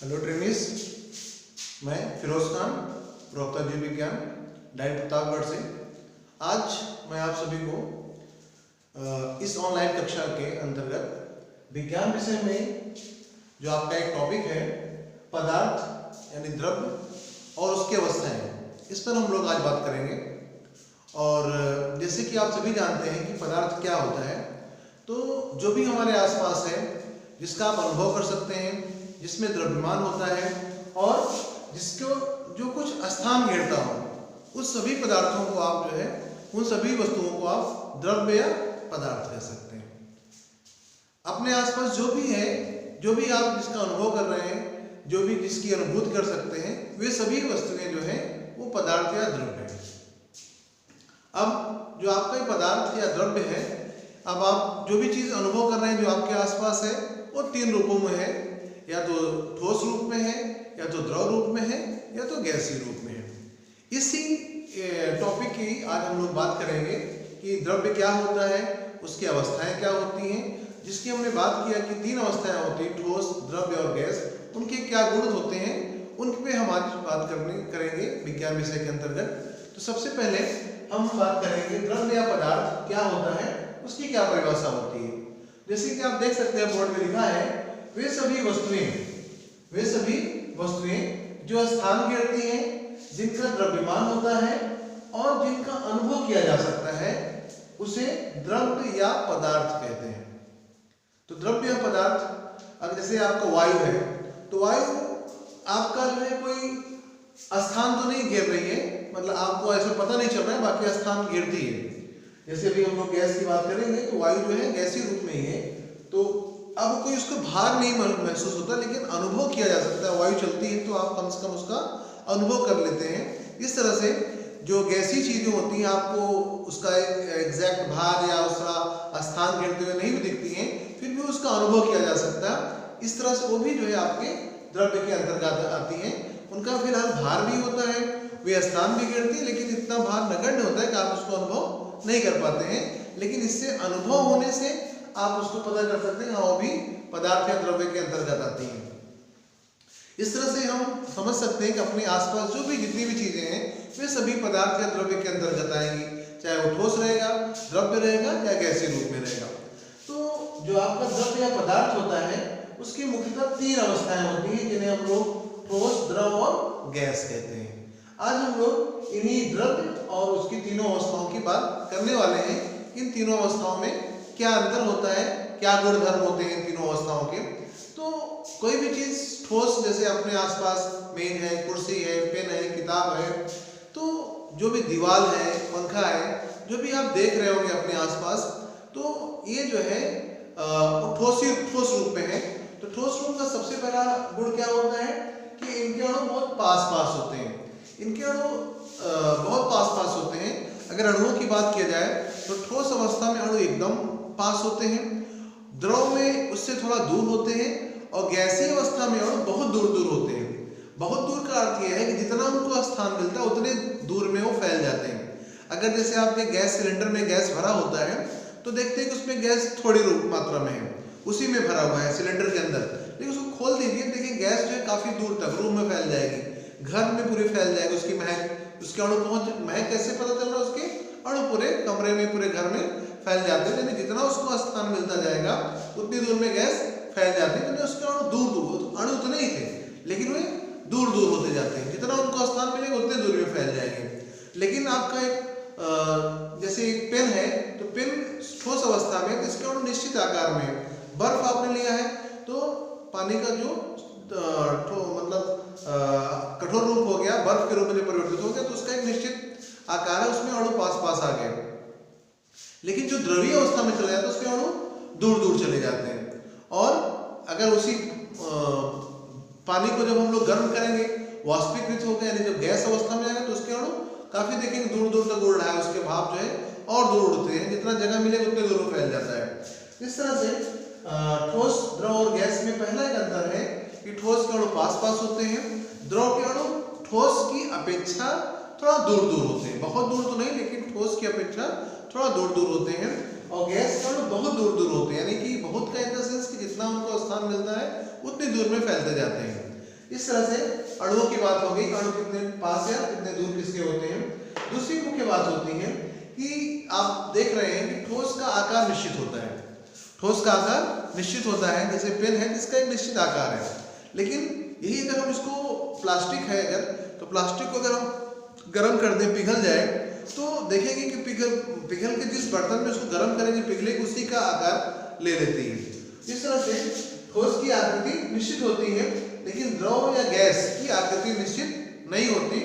Hello trainees, मैं फिरोज खान, प्रवक्ता जीव विज्ञान, डाइट प्रतापगढ़ से। आज मैं आप सभी को इस ऑनलाइन कक्षा के अंतर्गत विज्ञान विषय में जो आपका एक टॉपिक है पदार्थ यानी द्रव्य और उसकी अवस्थाएं, इस पर हम लोग आज बात करेंगे। और जैसे कि आप सभी जानते हैं कि पदार्थ क्या होता है, तो जो भी हमारे आसपास है जिसका आप अनुभव कर सकते हैं, जिसमें द्रव्यमान होता है और जिसको जो कुछ स्थान घेरता हो, उस सभी पदार्थों को आप जो है उन सभी वस्तुओं को आप द्रव्य या पदार्थ कह सकते हैं। अपने आसपास जो भी है, जो भी आप जिसका अनुभव कर रहे हैं, जो भी जिसकी अनुभूति कर सकते हैं, वे सभी वस्तुएं जो है वो पदार्थ या द्रव्य है। अब जो आपका ये पदार्थ या द्रव्य है, अब आप जो भी चीज अनुभव कर रहे हैं जो आपके आसपास है, वो तीन रूपों में है, या तो ठोस रूप में है, या तो द्रव रूप में है, या तो गैसीय रूप में है। इसी टॉपिक की आज हम लोग बात करेंगे कि द्रव्य क्या होता है, उसकी अवस्थाएं क्या होती हैं, जिसकी हमने बात किया कि तीन अवस्थाएं होती हैं, ठोस, द्रव्य और गैस। उनके क्या गुण होते हैं, उन पे हम आज बात करेंगे विज्ञान विषय के अंतर्गत। तो सबसे पहले हम बात करेंगे द्रव्य या पदार्थ क्या होता है, उसकी क्या परिभाषा होती है। जैसे कि आप देख सकते हैं बोर्ड में लिखा है, वे सभी वस्तुएं जो स्थान घेरती हैं, जिनका द्रव्यमान होता है और जिनका अनुभव किया जा सकता है, उसे द्रव्य या पदार्थ कहते हैं। तो द्रव्य या पदार्थ, अब जैसे आपका वायु है, तो वायु आपका जो है कोई स्थान तो नहीं घेर रही है, मतलब आपको ऐसा पता नहीं चल रहा है, बाकी स्थान घेरती है। जैसे अभी हम लोग गैस की बात करेंगे, तो वायु जो है गैसीय रूप में ही है, तो अब कोई उसको भार नहीं महसूस होता, लेकिन अनुभव किया जा सकता है। वायु चलती है तो आप कम से कम उसका अनुभव कर लेते हैं। इस तरह से जो गैसीय चीजें होती हैं, आपको उसका एग्जैक्ट भार या उसका स्थान घेरते हुए नहीं भी दिखती हैं, फिर भी उसका अनुभव किया जा सकता है। इस तरह से वो भी जो है आपके द्रव्य के अंतर्गत आती हैं। उनका फिलहाल भार भी होता है, वे स्थान भी घेरती है, लेकिन इतना भार नगण्य होता है कि आप उसको अनुभव नहीं कर पाते हैं। लेकिन इससे अनुभव होने से आप उसको पता कर सकते हैं, हाँ वो भी पदार्थ या द्रव्य के अंतर्गत आती हैं। इस तरह से हम समझ सकते हैं कि अपने आसपास जो भी जितनी भी चीजें हैं, वे सभी पदार्थ या द्रव्य के अंतर्गत आएंगी, चाहे वो ठोस रहेगा, द्रव्य रहेगा या गैसीय रूप में रहेगा। तो जो आपका द्रव्य या पदार्थ होता है, उसकी मुख्यतः तीन अवस्थाएं होती हैं, जिन्हें हम लोग ठोस, द्रव और गैस कहते हैं। आज हम लोग इन्हीं द्रव्य और उसकी तीनों अवस्थाओं की बात करने वाले हैं। इन तीनों अवस्थाओं में क्या अंतर होता है, क्या गुणधर्म होते हैं इन तीनों अवस्थाओं के। तो कोई भी चीज ठोस, जैसे अपने आसपास मेज है, कुर्सी है, पेन है, किताब है, तो जो भी दीवार है, पंखा है, जो भी आप देख रहे होंगे अपने आसपास, तो ये जो है ठोस रूप में है। तो ठोस रूप का सबसे पहला गुण क्या होता है कि इनके अणु बहुत पास होते हैं। इनके अणु बहुत पास होते हैं। अगर अणुओं की बात की जाए तो ठोस अवस्था में अणु एकदम पास होते हैं, द्रव में उससे थोड़ा दूर होते हैं, और गैसीय अवस्था में अणु बहुत दूर होते हैं। बहुत दूर का अर्थ यह है कि जितना उनको स्थान मिलता है उतने दूर में वो फैल जाते हैं। अगर जैसे आपके गैस सिलेंडर में गैस भरा होता है, तो देखते हैं कि उसमें गैस थोड़ी मात्रा में है, उसी में भरा हुआ है सिलेंडर के अंदर, लेकिन उसको खोल दीजिए, देखिए गैस जो है काफी दूर तक रूम में फैल जाएगी, घर में पूरी फैल जाएगी उसकी महक। उसके अणु महक कैसे पता चल रहा है, उसके अणु पूरे कमरे में, पूरे घर में फैल जाते हैं। यानी जितना उसको स्थान मिलता जाएगा उतनी दूर में गैस फैल जाती है। तो उसके अणु दूर अणु उतने ही थे, लेकिन वे दूर होते जाते हैं। जितना उनको स्थान मिलेगा उतने दूर में फैल जाएंगे। लेकिन आपका एक जैसे एक पेन है, तो पेन ठोस अवस्था में, तो इसके अणु निश्चित आकार में है। बर्फ आपने लिया है, तो पानी का जो मतलब कठोर रूप हो गया, बर्फ के रूप में परिवर्तित हो गया, तो उसका एक निश्चित आकार है, उसमें अणु पास आ गए। लेकिन जो द्रवीय अवस्था में चले जाते हैं, उसके अणु दूर चले जाते हैं। और अगर उसी पानी को जब हम लोग गर्म करेंगे, वाष्पीकृत होगा, यानी जब गैस अवस्था में आएगा, तो उसके अणु काफी देखेंगे दूर तक उड़ रहा है, उसके भाप जो है और दूर उड़ते हैं, जितना जगह मिलेगा उतने दूर फैल जाता है। इस तरह से ठोस, द्रव और गैस में पहला एक अंतर है कि ठोस के अणु पास होते हैं, द्रव के अणु ठोस की अपेक्षा थोड़ा दूर होते हैं। बहुत दूर तो नहीं, लेकिन ठोस की अपेक्षा थोड़ा दूर होते हैं। और गैस के अणु बहुत दूर होते हैं, यानी कि बहुत का इन द सेंस कि जितना उनको स्थान मिलता है उतनी दूर में फैलते जाते हैं। इस तरह से अणुओं की बात हो गई, अणु कितने पास या कितने दूर किसके होते हैं। दूसरी मुख्य बात होती है कि आप देख रहे हैं कि ठोस का आकार निश्चित होता है, ठोस का आकार निश्चित होता है। जैसे पेन है जिसका एक निश्चित आकार है, लेकिन यही अगर हम इसको प्लास्टिक है अगर, तो प्लास्टिक को अगर हम गर्म कर दें, पिघल जाए, तो देखेंगे कि पिघल के जिस बर्तन में उसको गर्म करेंगे पिघले उसी का आकार ले लेती है। इस तरह से ठोस की आकृति निश्चित होती है, लेकिन द्रव या गैस की आकृति निश्चित नहीं होती।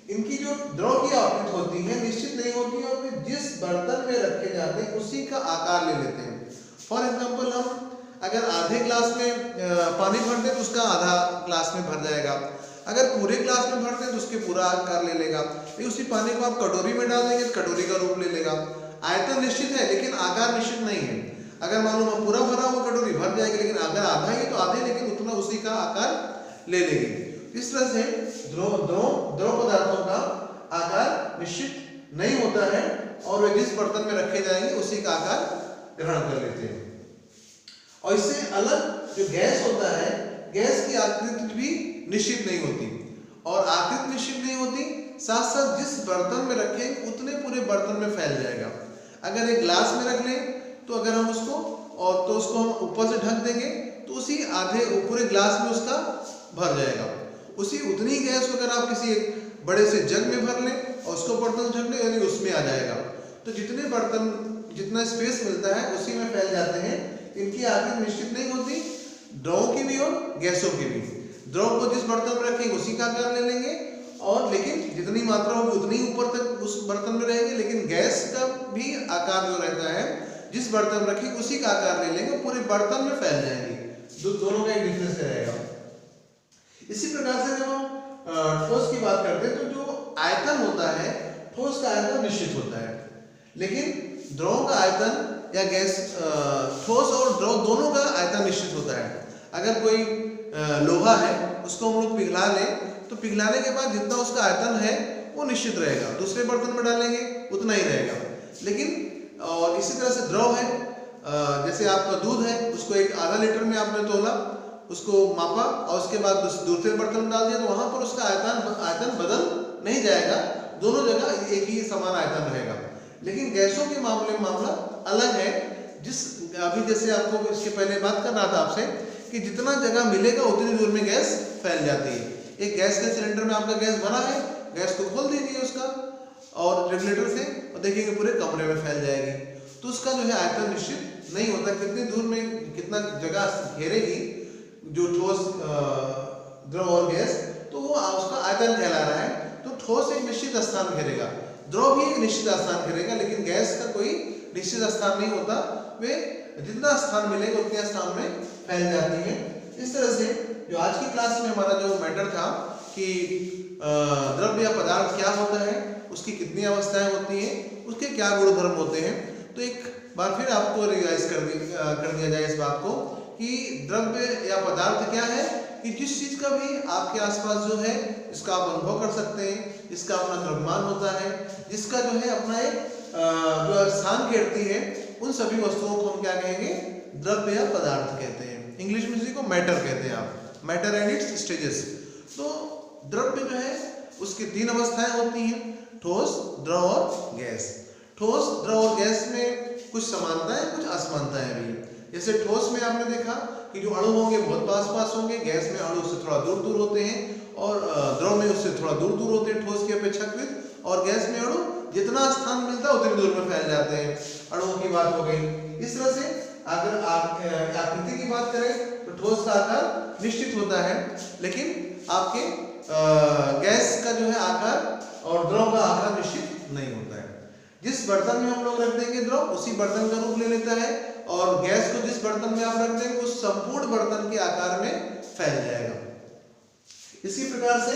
इनकी जो द्रव की आकृति होती है निश्चित नहीं होती और वे जिस बर्तन में रखे जाते हैं उसी का आकार ले लेते हैं। फॉर एग्जाम्पल, हम अगर आधे ग्लास में पानी भर दें तो उसका आधा ग्लास में भर जाएगा, अगर पूरे ग्लास में भरते हैं तो उसके पूरा आकार ले लेगा। उसी पानी को आप कटोरी में डाल देंगे तो कटोरी का रूप ले लेगा। आयतन निश्चित है लेकिन आकार निश्चित नहीं है। अगर मालूम है पूरा भरा हुआ कटोरी भर जाएगी, लेकिन अगर आधा ही तो आधे, लेकिन उतना उसी का आकार ले लेगी। इस तरह से द्रव पदार्थों का आकार निश्चित नहीं होता है और वे जिस बर्तन में रखे जाएंगे उसी का आकार ग्रहण कर लेते हैं। और इससे अलग जो गैस होता है, गैस की आकृति भी निश्चित नहीं होती, और आकृति निश्चित नहीं होती साथ साथ जिस बर्तन में रखें उतने पूरे बर्तन में फैल जाएगा। अगर एक ग्लास में रख लें तो अगर हम उसको हम ऊपर से ढक देंगे तो उसी आधे पूरे ग्लास में उसका भर जाएगा। उसी उतनी गैस को अगर आप किसी एक बड़े से जग में भर लें और उसको बर्तन ढक लें यानी उसमें आ जाएगा। तो जितने बर्तन जितना स्पेस मिलता है उसी में फैल जाते हैं। इनकी आकृति निश्चित नहीं होती, द्रव की भी और गैसों की भी। द्रव को जिस बर्तन में रखेंगे उसी का आकार ले लेंगे, और लेकिन जितनी मात्रा होगी उतनी ऊपर तक उस बर्तन में रहेंगे, लेकिन गैस का भी आकार जो रहता है जिस बर्तन में रखेंगे उसी का आकार ले लेंगे, पूरे बर्तन में फैल जाएंगे। दोनों का एक डिफरेंस रहेगा। इसी प्रकार से जब हम ठोस की बात करते हैं तो जो आयतन होता है, ठोस का आयतन निश्चित होता है, लेकिन द्रव का आयतन या गैस, ठोस और द्रव दोनों का आयतन निश्चित होता है। अगर कोई लोहा है उसको हम लोग पिघला लें तो पिघलाने के बाद जितना उसका आयतन है वो निश्चित रहेगा, दूसरे बर्तन में डालेंगे उतना ही रहेगा। लेकिन और इसी तरह से द्रव है, जैसे आपका दूध है, उसको एक आधा लीटर में आपने तोला, उसको मापा और उसके बाद दूसरे बर्तन में डाल दिया तो वहां पर उसका आयतन बदल नहीं जाएगा, दोनों जगह एक ही समान आयतन रहेगा। लेकिन गैसों के मामले में मामला अलग है। अभी जैसे आपको इसके पहले बात कर रहा था आपसे कि जितना जगह मिलेगा उतनी दूर में गैस फैल जाती है। एक गैस के सिलेंडर में आपका गैस भरा है, गैस को खोल दीजिए उसका और रेगुलेटर से, और देखिएगा पूरे कमरे में फैल जाएगी। तो उसका जो है आयतन निश्चित नहीं होता, कितनी दूर में कितना जगह घेरेगी जो ठोस, द्रव और गैस, तो वो उसका आयतन कहला रहा है। तो ठोस एक निश्चित स्थान घेरेगा, द्रव भी एक निश्चित स्थान घेरेगा, लेकिन गैस का कोई निश्चित स्थान नहीं होता, वे जितना स्थान मिलेगा उतने स्थान में फैल जाती है। इस तरह से जो आज की क्लास में हमारा जो मैटर था कि द्रव्य या पदार्थ क्या होता है, उसकी कितनी अवस्थाएं होती हैं, उसके क्या गुणधर्म होते हैं, तो एक बार फिर आपको रिवाइज कर दिया जाए इस बात को कि द्रव्य या पदार्थ क्या है, कि जिस चीज का भी आपके आसपास जो है इसका आप अनुभव कर सकते हैं, जिसका अपना द्रव्यमान होता है, जिसका जो है अपना एक जो स्थान घेरती है, उन सभी वस्तुओं को हम क्या कहेंगे, द्रव्य या पदार्थ कहते हैं। इंग्लिश में इसी को मैटर कहते हैं आप, मैटर एंड इट्स स्टेजेस। तो द्रव्य जो है उसकी तीन अवस्थाएं होती हैं, ठोस, द्रव और गैस। ठोस, द्रव और गैस में कुछ समानताएं कुछ असमानताएं भी हैं। जैसे ठोस में आपने देखा कि जो अणु होंगे बहुत पास पास होंगे, गैस में अणु उससे थोड़ा दूर दूर होते हैं और द्रव में उससे थोड़ा दूर दूर होते हैं ठोस की अपेक्षाकृत, और गैस में अणु जितना स्थान मिलता है उतनी दूर में फैल जाते हैं। अणुओं की बात हो गई। इस तरह से अगर आप आकृति की बात करें तो ठोस का आकार निश्चित होता है, लेकिन आपके गैस का जो है आकार और द्रव का आकार निश्चित नहीं होता है। जिस बर्तन में हम लोग रख देंगे द्रव उसी बर्तन का रूप ले लेता है, और गैस को जिस बर्तन में आप रख देंगे उस संपूर्ण बर्तन के आकार में फैल जाएगा। इसी प्रकार से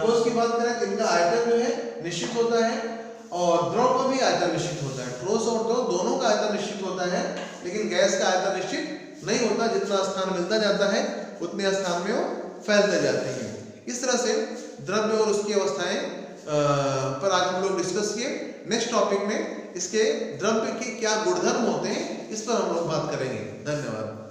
ठोस की बात करें तो इनका आयतन जो है निश्चित होता है और द्रव का भी आयतन निश्चित होता है। ठोस और द्रव दोनों का आयतन निश्चित होता है, लेकिन गैस का आयतन निश्चित नहीं होता, जितना स्थान मिलता जाता है उतने स्थान में वो फैलते जाते हैं। इस तरह से द्रव्य और उसकी अवस्थाएं पर आज हम लोग डिस्कस किए। नेक्स्ट टॉपिक में इसके द्रव्य के क्या गुणधर्म होते हैं इस पर हम लोग बात करेंगे। धन्यवाद।